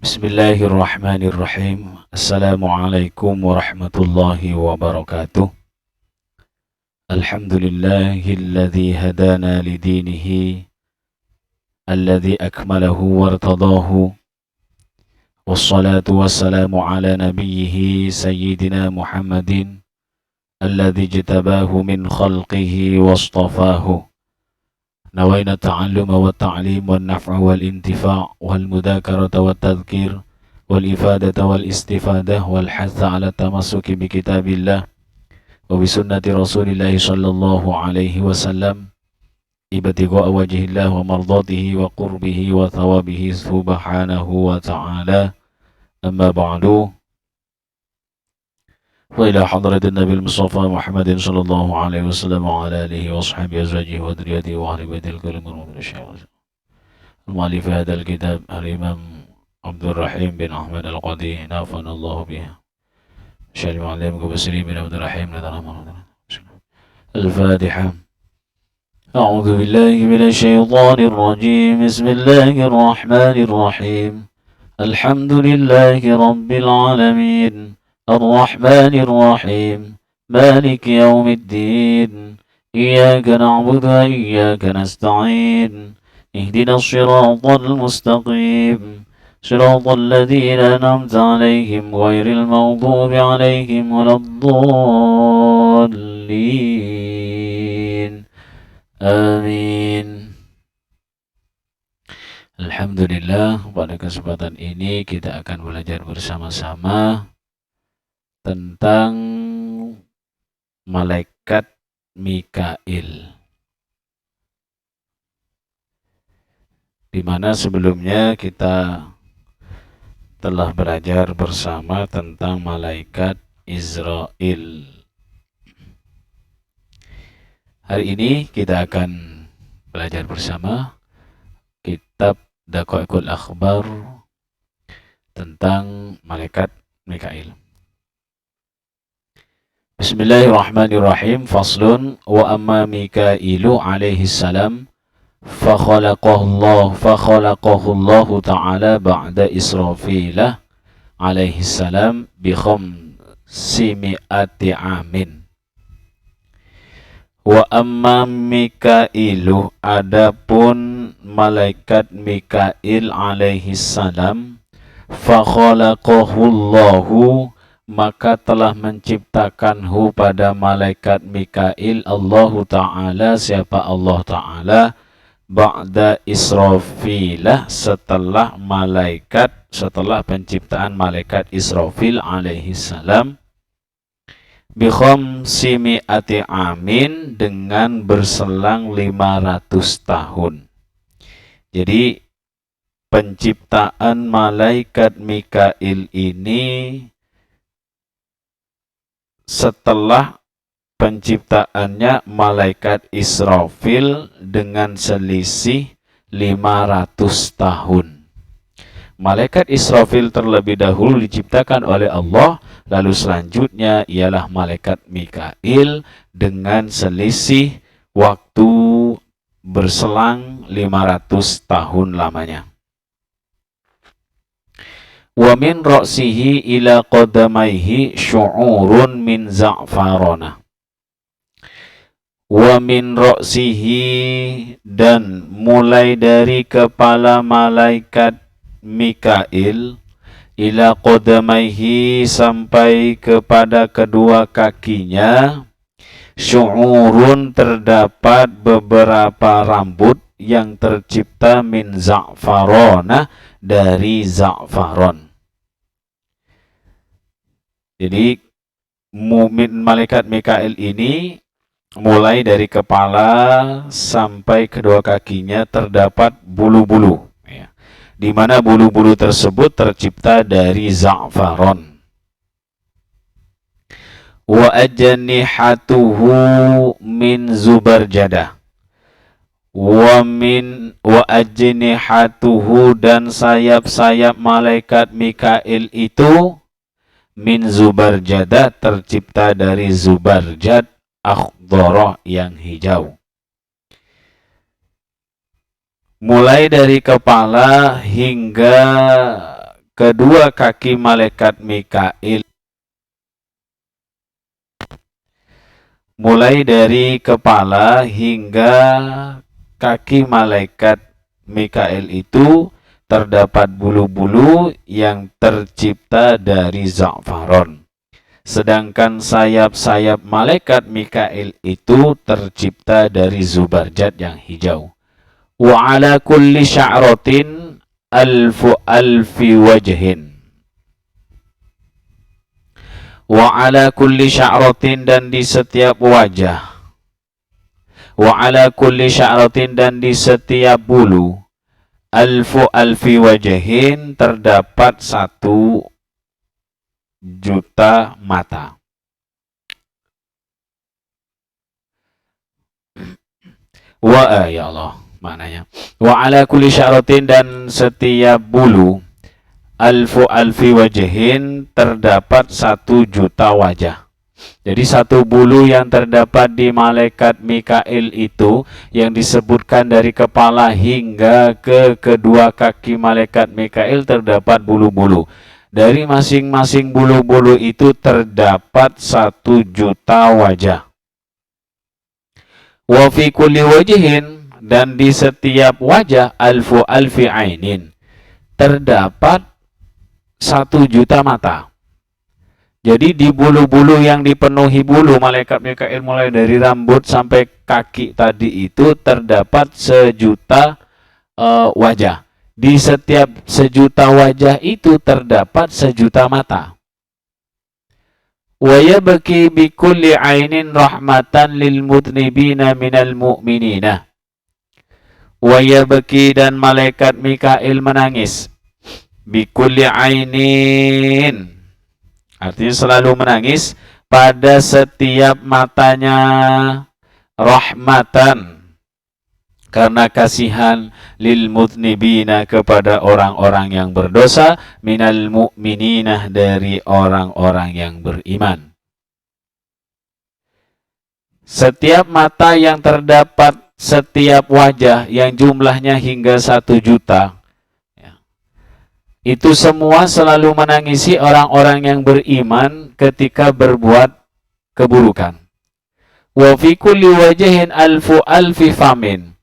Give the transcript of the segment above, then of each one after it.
Bismillahirrahmanirrahim. Assalamualaikum warahmatullahi wabarakatuh. Alhamdulillahilladzi hadana lidinihi alladzi akmalahu wartadahu. Wassalatu wassalamu ala nabiyhi sayyidina Muhammadin alladzi jtabahu min khalqihi wastafahu. نوينا التعلم والتعليم والنفع والانتفاع والمذاكرة والتذكير والإفادة والاستفادة والحث على التمسك بكتاب الله وبسنة رسول الله صلى الله عليه وسلم ابتغاء وجه الله ومرضاته وقربه وثوابه سبحانه وتعالى. أما بعد، وإلى حضرة النبي المصطفى محمد صلى الله عليه وسلم وعلى آله وصحبه أزواجه وذريته وأهل بيته الكريم المؤلف هذا الكتاب الإمام عبد الرحيم بن أحمد القاضي نافعنا الله به. شيخ المعلم كبسري بن عبد الرحيم الفاتحة. أعوذ بالله من الشيطان الرجيم. بسم الله الرحمن الرحيم. الحمد لله رب العالمين الرحمن الرحيم مالك يوم الدين إياك نعبد وإياك نستعين اهدنا الصراط المستقيم صراط الذين أنعمت عليهم غير المغضوب عليهم ولا الضالين آمين. Alhamdulillah, pada kesempatan ini kita akan belajar bersama-sama tentang malaikat Mikail, di mana sebelumnya kita telah belajar bersama tentang malaikat Israel. Hari ini kita akan belajar bersama kitab Daqaiqul Akhbar tentang malaikat Mikail. Bismillahirrahmanirrahim. Faslun. Wa amma Mikailu alaihi salam fakhalaqahu Allah ta'ala ba'da Israfilah alaihi salam bi khamsimi'ati amin. Wa amma Mikailu, adapun malaikat Mikail alaihi salam, fakhalaqahu Allahu, maka telah menciptakanhu pada malaikat Mikail Allahu Ta'ala, siapa Allah Ta'ala, ba'da Israfilah, setelah penciptaan malaikat Israfil alaihi salam, bi khamsimi'ati amin, dengan berselang 500 tahun. Jadi penciptaan malaikat Mikail ini setelah penciptaannya malaikat Israfil dengan selisih 500 tahun. Malaikat Israfil terlebih dahulu diciptakan oleh Allah, lalu selanjutnya ialah malaikat Mikail dengan selisih waktu berselang 500 tahun lamanya. Wa min ra'sihi ila qadamaihi syu'urun min za'farana. Wa min ra'sihi, dan mulai dari kepala malaikat Mikail, ila qadamaihi, sampai kepada kedua kakinya, syu'urun, terdapat beberapa rambut yang tercipta min za'farana, dari za'faron. Jadi malaikat Mikail ini mulai dari kepala sampai kedua kakinya terdapat bulu-bulu, ya, di mana bulu-bulu tersebut tercipta dari za'faron. Wa ajnihatuhu min zubarjadah. Wa ajnihatuhu, dan sayap-sayap malaikat Mikail itu min zubarjadah, tercipta dari zubarjad akhdara, yang hijau. Mulai dari kepala hingga kedua kaki malaikat Mikail, mulai dari kepala hingga kaki malaikat Mikail itu terdapat bulu-bulu yang tercipta dari za'faron. Sedangkan sayap-sayap malaikat Mikail itu tercipta dari zubarjat yang hijau. Wa ala kulli sya'ratin alfi wajhin. Wa ala kulli sya'ratin, dan di setiap wajah. Wa ala kulli sya'ratin, dan di setiap bulu. Alfi wajhin, terdapat 1 juta mata. Wa ya Allah maknanya. Wa ala kulli sya'ratin, dan setiap bulu. Alfi wajhin, terdapat 1 juta wajah. Jadi 1 bulu yang terdapat di malaikat Mikail itu, yang disebutkan dari kepala hingga ke kedua kaki malaikat Mikail, terdapat bulu-bulu. Dari masing-masing bulu-bulu itu terdapat 1 juta wajah. Wa fi kulli wajhin, dan di setiap wajah alfi ainin, terdapat 1 juta mata. Jadi di bulu-bulu yang dipenuhi bulu malaikat Mikail, mulai dari rambut sampai kaki tadi itu, terdapat 1 juta wajah. Di setiap 1 juta wajah itu terdapat 1 juta mata. Wa yabki bi kulli ainin rahmatan lil mudnibina minal mu'minina. Wa yabki, dan malaikat Mikail menangis. Bi kulli ainin, artinya selalu menangis pada setiap matanya, rahmatan, karena kasihan, lil mudnibina, kepada orang-orang yang berdosa, minal mu'minina, dari orang-orang yang beriman. Setiap mata yang terdapat setiap wajah yang jumlahnya hingga 1 juta, itu semua selalu menangisi orang-orang yang beriman ketika berbuat keburukan. Wa fi kulli wajhin alfi famin.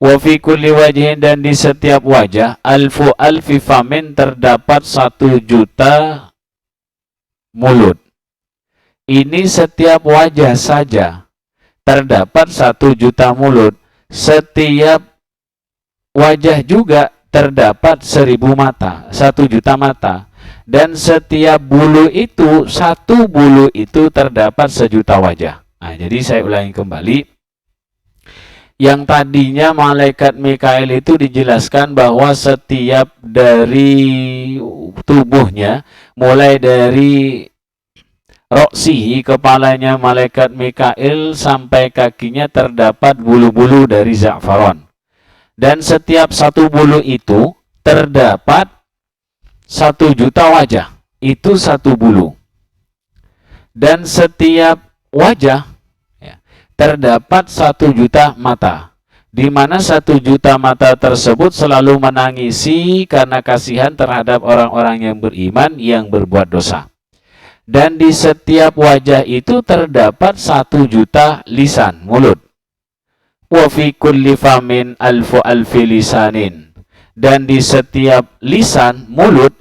Wa fi kulli wajhin, dan di setiap wajah alfi famin, terdapat 1 juta mulut. Ini setiap wajah saja terdapat 1 juta mulut. Setiap wajah juga terdapat 1000 mata, 1 juta mata. Dan setiap bulu itu, 1 bulu itu terdapat 1 juta wajah. Nah, jadi saya ulangi kembali. Yang tadinya malaikat Mikail itu dijelaskan bahwa setiap dari tubuhnya, mulai dari roksihi, kepalanya malaikat Mikail, sampai kakinya, terdapat bulu-bulu dari za'faron. Dan setiap 1 bulu itu terdapat 1 juta wajah. Itu 1 bulu. Dan setiap wajah terdapat 1 juta mata. Di mana 1 juta mata tersebut selalu menangisi karena kasihan terhadap orang-orang yang beriman yang berbuat dosa. Dan di setiap wajah itu terdapat 1 juta lisan, mulut. Wa fi kulli famin alfi lisanin, dan di setiap lisan, mulut,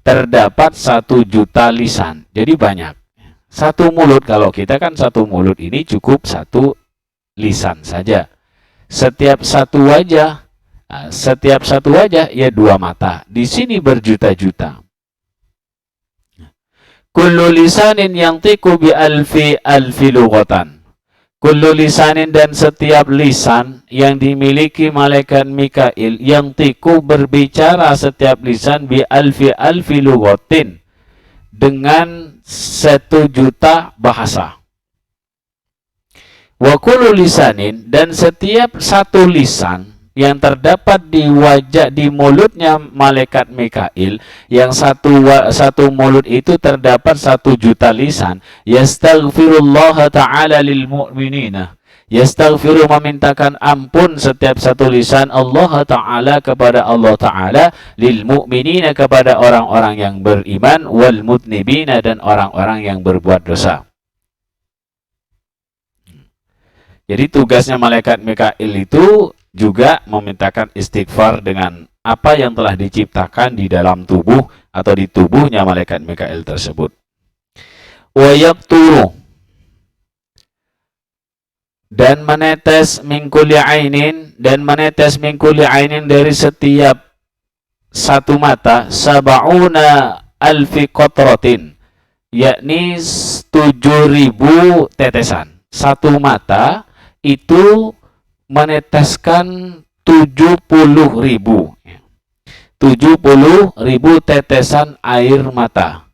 terdapat 1 juta lisan. Jadi banyak. 1 mulut, kalau kita kan 1 mulut ini cukup 1 lisan saja. Setiap 1 wajah, ya 2 mata. Di sini berjuta-juta. Kullu lisanin yantiqu bi alfi lughatan. Kullu lisanin, dan setiap lisan yang dimiliki malaikat Mikail, yang tiku, berbicara setiap lisan, bi alfi lughatin, dengan 1 juta bahasa. Wa kullu lisanin, dan setiap 1 lisan yang terdapat di wajah, di mulutnya malaikat Mikail, yang satu mulut itu terdapat 1 juta lisan, yastaghfirullah ta'ala lil mu'minina, Yastaghfiru memintakan ampun setiap satu lisan Allah Ta'ala kepada Allah Ta'ala, lil mu'minina kepada orang-orang yang beriman, wal mudnibina dan orang-orang yang berbuat dosa. Jadi tugasnya malaikat Mikail itu juga memintakan istighfar dengan apa yang telah diciptakan di dalam tubuh atau di tubuhnya malaikat Mikail tersebut. Wa yaqturu, dan menetes min kulli ainin, dan menetes min kulli ainin dari setiap satu mata, sab'una alfi qatratin, yakni 7.000 tetesan. Satu mata itu meneteskan 70.000 tetesan air mata,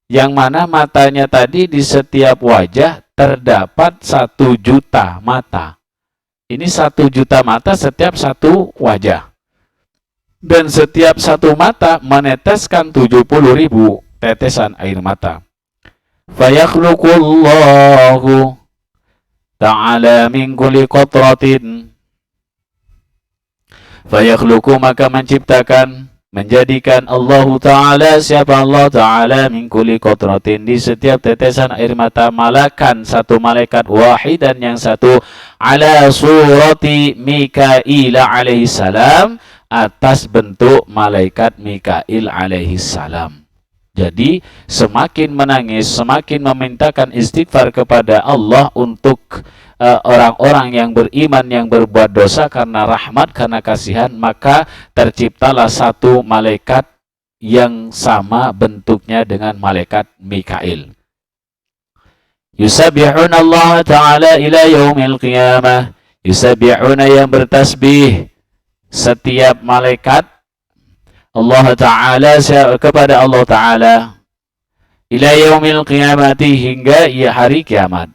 yang mana matanya tadi di setiap wajah terdapat 1 juta mata. Ini 1 juta mata setiap satu wajah. Dan setiap satu mata meneteskan 70.000 tetesan air mata. Fayakhluqullahu ta'ala min kulli qatratin. Fayakhluqu, maka menciptakan, menjadikan Allah Ta'ala, siapa Allah Ta'ala, min kulli qatratin, di setiap tetesan air mata, malakan, satu malaikat, wahidan yang satu, ala surati Mikail alaihi salam, atas bentuk malaikat Mikail alaihi salam. Jadi semakin menangis, semakin memintakan istighfar kepada Allah untuk orang-orang yang beriman yang berbuat dosa karena rahmat, karena kasihan, maka terciptalah satu malaikat yang sama bentuknya dengan malaikat Mikail. Yusabbihuna Allah Ta'ala ila yaumil qiyamah. Yusabbihuna, yang bertasbih setiap malaikat Allah Ta'ala kepada Allah Ta'ala ila yaumil qiyamati, hingga hari kiamat.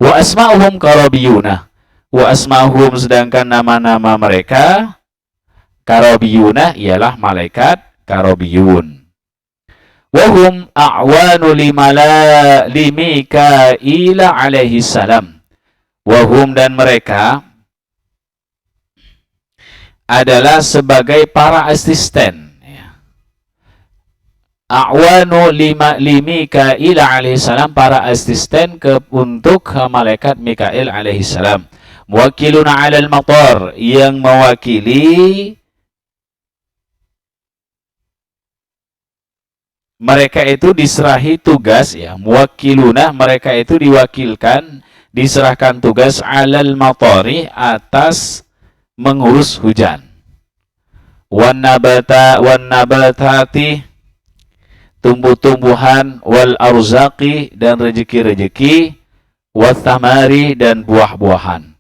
Wa asma'uhum karabiyuna. Wa asma'uhum, sedangkan nama-nama mereka, karabiyuna ialah malaikat karabiyun. Wa hum a'wanu limikail alaihi salam. Wa hum, dan mereka adalah sebagai para asisten. A'wanu limikail alaihi salam, para asisten untuk malaikat Mikail alaihi salam. Muwakiluna 'alal matar, yang mewakili mereka itu diserahi tugas, ya. Muwakiluna, mereka itu diwakilkan, diserahkan tugas, 'alal matari, atas mengurus hujan. Wan nabatati, tumbuh-tumbuhan, wal arzaqi, dan rezeki-rezeki, wat thamari, dan buah-buahan.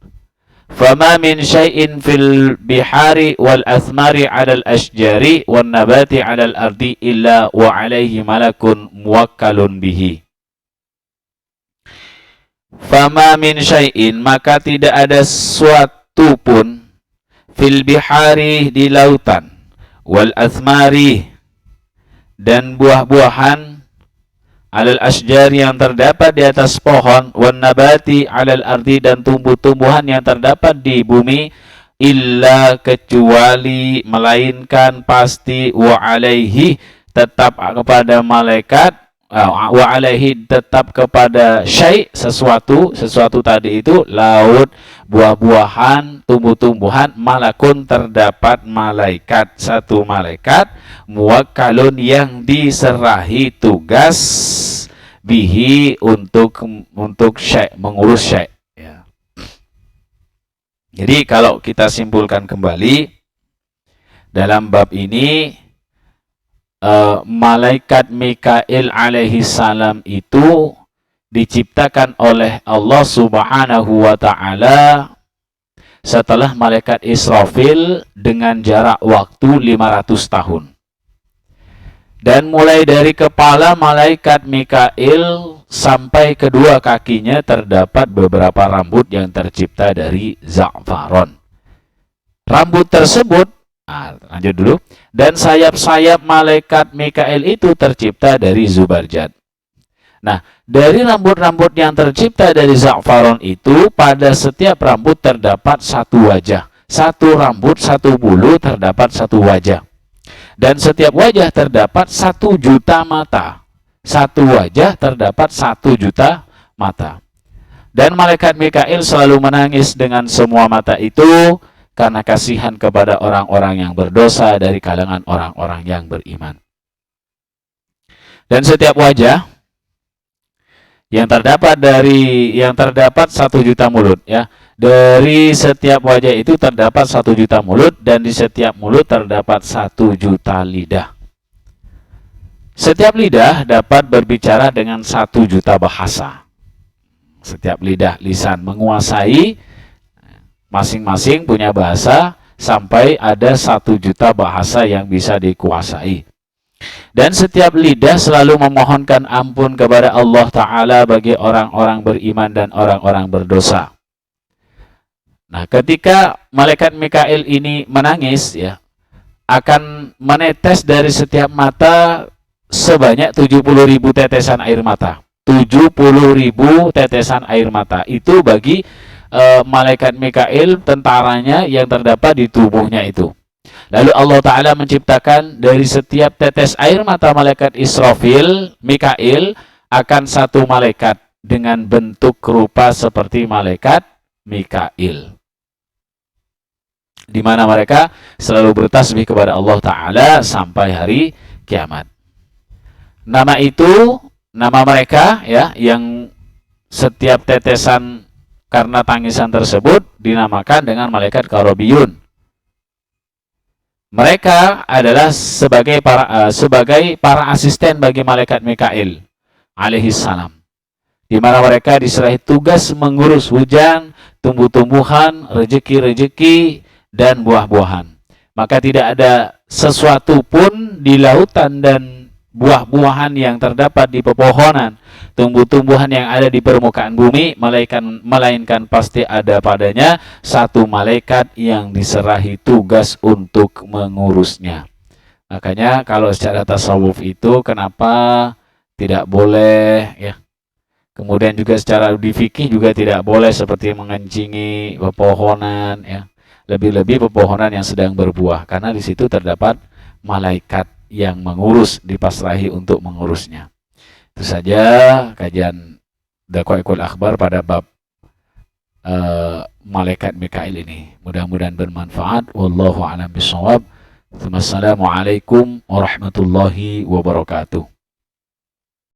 Fama min syai'in fil bihari wal athmari 'alal asjari wan nabati 'alal ardi illa wa 'alaihi malakun muwakkalun bihi. Fama min syai'in, maka tidak ada suatu pun, fil bihari, di lautan, wal athmari, dan buah-buahan, alal asjari, yang terdapat di atas pohon, wan nabati alal ardi, dan tumbuh-tumbuhan yang terdapat di bumi, illa, kecuali, melainkan, pasti, wa alaihi, tetap kepada malaikat, wa alaihi, tetap kepada syai', sesuatu tadi itu, laut, buah-buahan, tumbuh-tumbuhan, malakun, terdapat malaikat, satu malaikat, muwakkalun, yang diserahi tugas, bihi, untuk syai', mengurus syai', ya. Jadi kalau kita simpulkan kembali dalam bab ini, malaikat Mikail alaihi salam itu diciptakan oleh Allah Subhanahu wa ta'ala setelah malaikat Israfil dengan jarak waktu 500 tahun. Dan mulai dari kepala malaikat Mikail sampai kedua kakinya terdapat beberapa rambut yang tercipta dari za'faron. Rambut tersebut, lanjut dulu, dan sayap-sayap malaikat Mikail itu tercipta dari zubarjat. Nah, Dari rambut-rambut yang tercipta dari za'faron itu, pada setiap rambut terdapat satu wajah. Satu rambut, satu bulu terdapat satu wajah. Dan setiap wajah terdapat 1.000.000 mata. Satu wajah terdapat 1.000.000 mata. Dan malaikat Mikail selalu menangis dengan semua mata itu karena kasihan kepada orang-orang yang berdosa dari kalangan orang-orang yang beriman. Dan setiap wajah yang terdapat 1.000.000 mulut, ya. Dari setiap wajah itu terdapat 1.000.000 mulut, dan di setiap mulut terdapat 1.000.000 lidah. Setiap lidah dapat berbicara dengan 1.000.000 bahasa. Setiap lisan menguasai, masing-masing punya bahasa, sampai ada 1.000.000 bahasa yang bisa dikuasai. Dan setiap lidah selalu memohonkan ampun kepada Allah Ta'ala bagi orang-orang beriman dan orang-orang berdosa. Nah, ketika malaikat Mikail ini menangis, ya, akan menetes dari setiap mata sebanyak 70.000 tetesan air mata. 70.000 tetesan air mata. Itu bagi malaikat Mikail, tentaranya yang terdapat di tubuhnya itu. Lalu Allah Ta'ala menciptakan dari setiap tetes air mata malaikat Israfil, Mikail, akan satu malaikat dengan bentuk rupa seperti malaikat Mikail, di mana mereka selalu bertasbih kepada Allah Ta'ala sampai hari kiamat. Nama itu, nama mereka, ya, yang setiap tetesan karena tangisan tersebut dinamakan dengan malaikat Karobiyun. Mereka adalah sebagai para asisten bagi malaikat Mikail alaihi salam, di mana mereka diserahi tugas mengurus hujan, tumbuh-tumbuhan, rezeki-rezeki, dan buah-buahan. Maka tidak ada sesuatu pun di lautan dan buah-buahan yang terdapat di pepohonan, tumbuh-tumbuhan yang ada di permukaan bumi, melainkan pasti ada padanya satu malaikat yang diserahi tugas untuk mengurusnya. Makanya kalau secara tasawuf itu kenapa tidak boleh, ya. Kemudian juga secara di fikih juga tidak boleh seperti mengencingi pepohonan, ya. Lebih-lebih pepohonan yang sedang berbuah, karena di situ terdapat malaikat yang mengurus, dipasrahi untuk mengurusnya. Itu saja kajian Daqaiqul Akhbar pada bab malaikat Mikail ini. Mudah-mudahan bermanfaat. Wallahu a'lam bishawab. Wassalamualaikum warahmatullahi wabarakatuh.